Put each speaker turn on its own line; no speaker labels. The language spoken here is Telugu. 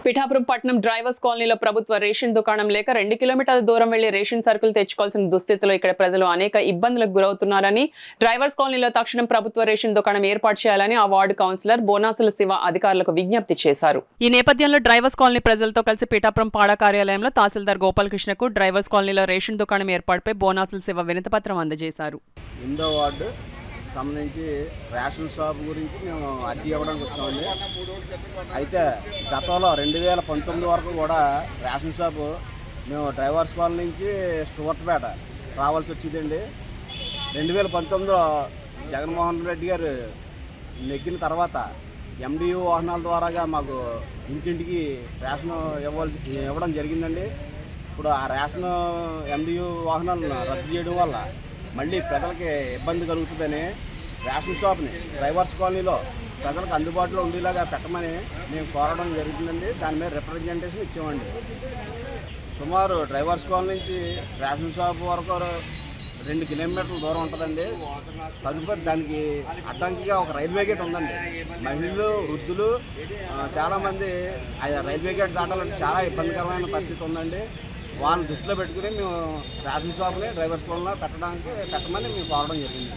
పిఠాపురం పట్టణం డ్రైవర్స్ కాలనీలో ప్రభుత్వ రేషన్ దుకాణం లేక 2 కిలోమీటర్ల దూరం వెళ్లి రేషన్ సరుకులు తెచ్చుకోవాల్సిన దుస్థితిలో ఇక్కడ ప్రజలు అనేక ఇబ్బందులకు గురవుతున్నారని, డ్రైవర్స్ కాలనీలో తక్షణం ప్రభుత్వ రేషన్ దుకాణం ఏర్పాటు చేయాలని ఆ వార్డు కౌన్సిలర్ బోనాసుల శివ అధికారులకు విజ్ఞప్తి చేశారు. ఈ నేపథ్యంలో డ్రైవర్స్ కాలనీ ప్రజలతో కలిసి పిఠాపురం పాడా కార్యాలయంలో తహసీల్దార్ గోపాలకృష్ణకు డ్రైవర్స్ కాలనీలో రేషన్ దుకాణం ఏర్పాటుపై బోనాసుల శివ వినతిపత్రం అందజేశారు.
సంబంధించి రేషన్ షాప్ గురించి మేము అర్జీ ఇవ్వడానికి వచ్చామండి. అయితే గతంలో 2019 వరకు కూడా రేషన్ షాపు మేము డ్రైవర్స్ కాలనీ నుంచి స్టూవర్ట్పేట రావాల్సి వచ్చిందండి. 2019లో జగన్మోహన్ రెడ్డి గారు నెగ్గిన తర్వాత MDU వాహనాల ద్వారాగా మాకు ఇంటింటికి రేషన్ ఇవ్వడం జరిగిందండి. ఇప్పుడు ఆ రేషన్ MDU వాహనాలను రద్దు చేయడం వల్ల మళ్ళీ ప్రజలకి ఇబ్బంది కలుగుతుందని రేషన్ షాప్ని డ్రైవర్స్ కాలనీలో ప్రజలకు అందుబాటులో ఉండేలాగా పెట్టమని మేము కోరడం జరుగుతుందండి. దాని మీద రిప్రజెంటేషన్ ఇచ్చామండి. సుమారు డ్రైవర్స్ కాలనీ నుంచి రేషన్ షాప్ వరకు 2 కిలోమీటర్ల దూరం ఉంటుందండి. తదుపరి దానికి అడ్డంకిగా ఒక రైల్వే గేట్ ఉందండి. మహిళలు, వృద్ధులు చాలామంది ఆ రైల్వే గేట్ దాటాలంటే చాలా ఇబ్బందికరమైన పరిస్థితి ఉందండి. వాళ్ళని దృష్టిలో పెట్టుకుని మేము రేషన్ షాప్ని డ్రైవర్స్ కాలనీలో పెట్టమని మేము కోరడం జరిగింది.